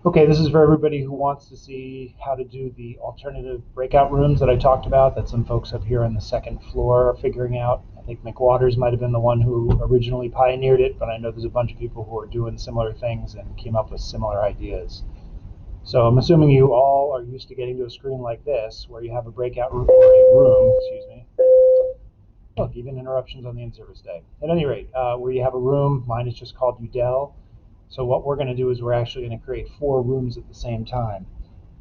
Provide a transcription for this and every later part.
Okay, this is for everybody who wants to see how to do the alternative breakout rooms that I talked about that some folks up here on the second floor are figuring out. I think McWaters might have been the one who originally pioneered it, but I know there's a bunch of people who are doing similar things and came up with similar ideas. So I'm assuming you all are used to getting to a screen like this where you have a breakout room or a room, excuse me. Look, even interruptions on the in-service day. At any rate, where you have a room, mine is just called Udell. So what we're going to do is we're actually going to create 4 rooms at the same time.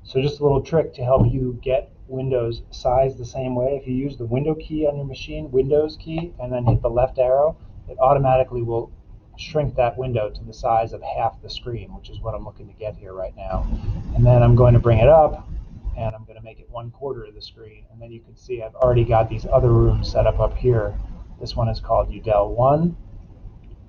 So just a little trick to help you get windows sized the same way. If you use the window key on your machine, Windows key, and then hit the left arrow, it automatically will shrink that window to the size of half the screen, which is what I'm looking to get here right now. And then I'm going to bring it up, and I'm going to make it 1/4 of the screen. And then you can see I've already got these other rooms set up here. This one is called Udell 1.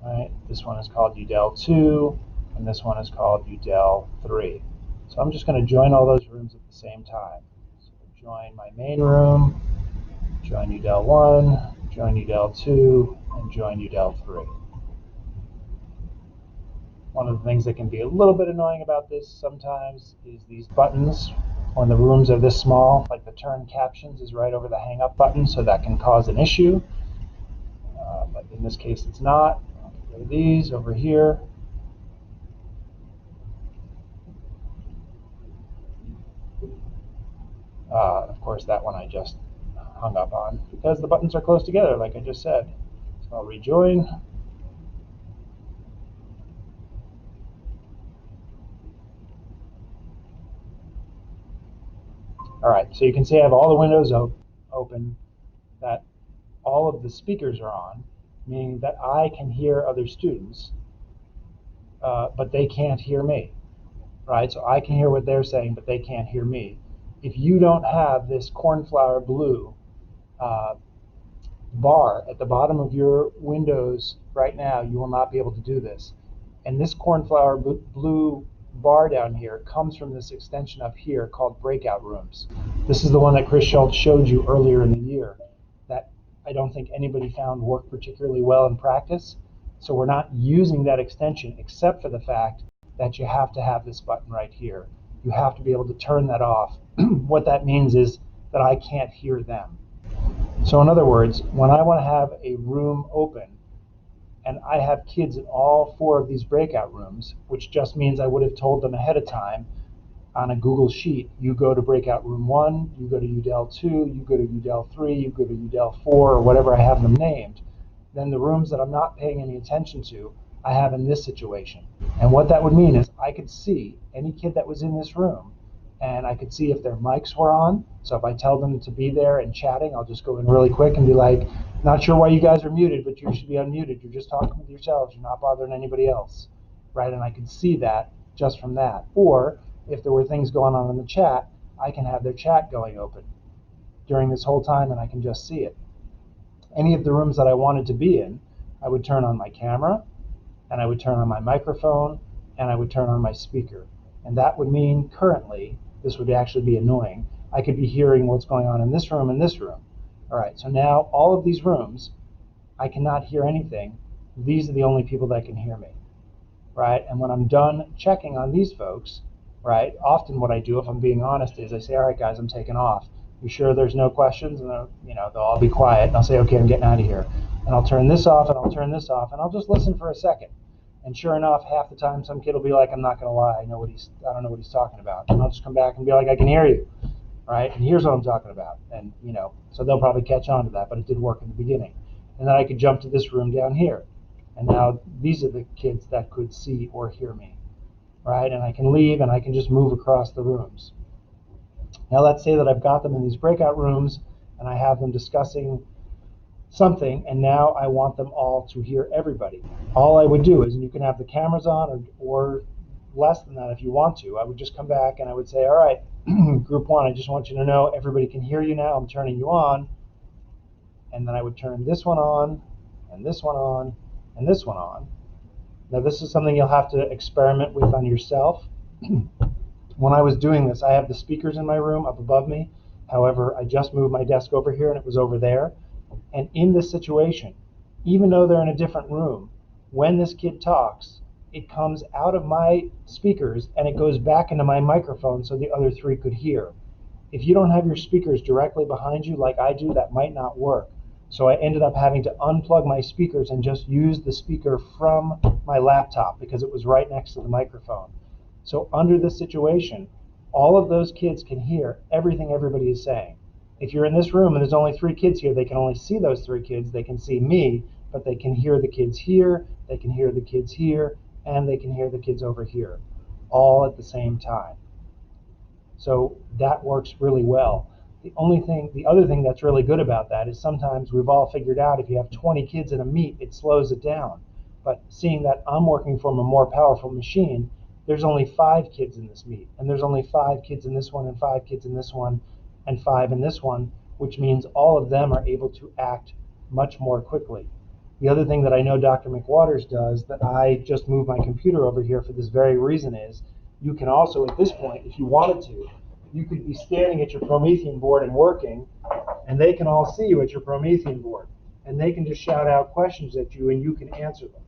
Right? This one is called Udell 2, and this one is called Udell 3. So I'm just going to join all those rooms at the same time. So join my main room, join Udell 1, join Udell 2, and join Udell 3. One of the things that can be a little bit annoying about this sometimes is these buttons. When the rooms are this small, like the turn captions is right over the hang up button, so that can cause an issue. But in this case, it's not. I'll get rid of these over here. Of course, that one I just hung up on because the buttons are close together, like I just said. So I'll rejoin. All right, so you can see I have all the windows open, that all of the speakers are on, meaning that I can hear other students, but they can't hear me, right? So I can hear what they're saying, but they can't hear me. If you don't have this cornflower blue bar at the bottom of your windows right now, you will not be able to do this. And this cornflower blue bar down here comes from this extension up here called breakout rooms. This is the one that Chris Schultz showed you earlier in the year that I don't think anybody found worked particularly well in practice. So we're not using that extension except for the fact that you have to have this button right here. You have to be able to turn that off. What that means is that I can't hear them. So in other words, when I want to have a room open, and I have kids in all 4 of these breakout rooms, which just means I would have told them ahead of time on a Google Sheet, you go to breakout room 1, you go to Udell 2, you go to Udell 3, you go to Udell 4, or whatever I have them named. Then the rooms that I'm not paying any attention to, I have in this situation. And what that would mean is I could see any kid that was in this room, and I could see if their mics were on. So if I tell them to be there and chatting, I'll just go in really quick and be like, not sure why you guys are muted, but you should be unmuted. You're just talking with yourselves. You're not bothering anybody else, right? And I could see that just from that. Or if there were things going on in the chat, I can have their chat going open during this whole time, and I can just see it. Any of the rooms that I wanted to be in, I would turn on my camera, and I would turn on my microphone, and I would turn on my speaker. And that would mean currently, this would actually be annoying, I could be hearing what's going on in this room and this room. All right, so now all of these rooms, I cannot hear anything. These are the only people that can hear me, right? And when I'm done checking on these folks, right, often what I do, if I'm being honest, is I say, all right, guys, I'm taking off. You sure there's no questions? And they'll all be quiet, and I'll say, okay, I'm getting out of here. And I'll turn this off, and I'll turn this off, and I'll just listen for a second. And sure enough, half the time, some kid will be like, I'm not going to lie, I don't know what he's talking about. And I'll just come back and be like, I can hear you, right? And here's what I'm talking about. And, so they'll probably catch on to that, but it did work in the beginning. And then I could jump to this room down here. And now these are the kids that could see or hear me, right? And I can leave and I can just move across the rooms. Now let's say that I've got them in these breakout rooms and I have them discussing something, and now I want them all to hear everybody. All I would do is, and you can have the cameras on or less than that if you want to, I would just come back and I would say, all right, group 1, I just want you to know everybody can hear you now. I'm turning you on. And then I would turn this one on, and this one on, and this one on. Now this is something you'll have to experiment with on yourself. When I was doing this, I have the speakers in my room up above me. However, I just moved my desk over here and it was over there. And in this situation, even though they're in a different room, when this kid talks, it comes out of my speakers and it goes back into my microphone so the other three could hear. If you don't have your speakers directly behind you like I do, that might not work. So I ended up having to unplug my speakers and just use the speaker from my laptop because it was right next to the microphone. So under this situation, all of those kids can hear everything everybody is saying. If you're in this room and there's only 3 kids here, they can only see those 3 kids. They can see me, but they can hear the kids here, they can hear the kids here, and they can hear the kids over here, all at the same time. So that works really well. The other thing that's really good about that is sometimes we've all figured out if you have 20 kids in a meet, it slows it down. But seeing that I'm working from a more powerful machine, there's only 5 kids in this meet, and there's only 5 kids in this one, and 5 kids in this one, and 5 in this one, which means all of them are able to act much more quickly. The other thing that I know Dr. McWaters does that I just moved my computer over here for this very reason is you can also, at this point, if you wanted to, you could be standing at your Promethean board and working, and they can all see you at your Promethean board. And they can just shout out questions at you, and you can answer them.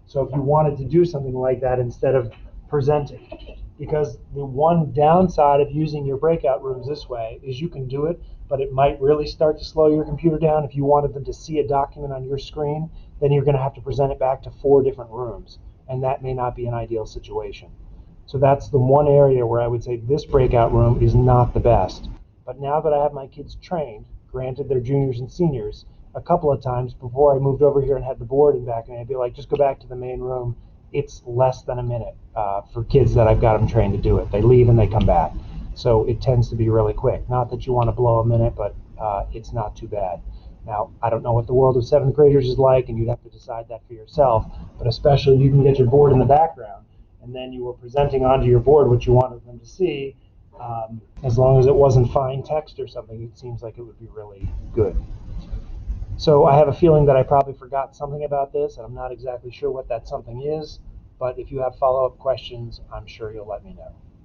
So if you wanted to do something like that instead of presenting. Because the one downside of using your breakout rooms this way is you can do it, but it might really start to slow your computer down. If you wanted them to see a document on your screen, then you're going to have to present it back to 4 different rooms, and that may not be an ideal situation. So that's the one area where I would say this breakout room is not the best. But now that I have my kids trained, granted they're juniors and seniors, a couple of times before I moved over here and had the board in back, and I'd be like, just go back to the main room. It's less than a minute for kids that I've got them trained to do it. They leave and they come back. So it tends to be really quick. Not that you want to blow a minute, but it's not too bad. Now, I don't know what the world of 7th graders is like, and you'd have to decide that for yourself, but especially if you can get your board in the background, and then you were presenting onto your board what you wanted them to see, as long as it wasn't fine text or something, it seems like it would be really good. So I have a feeling that I probably forgot something about this, and I'm not exactly sure what that something is, but if you have follow-up questions, I'm sure you'll let me know.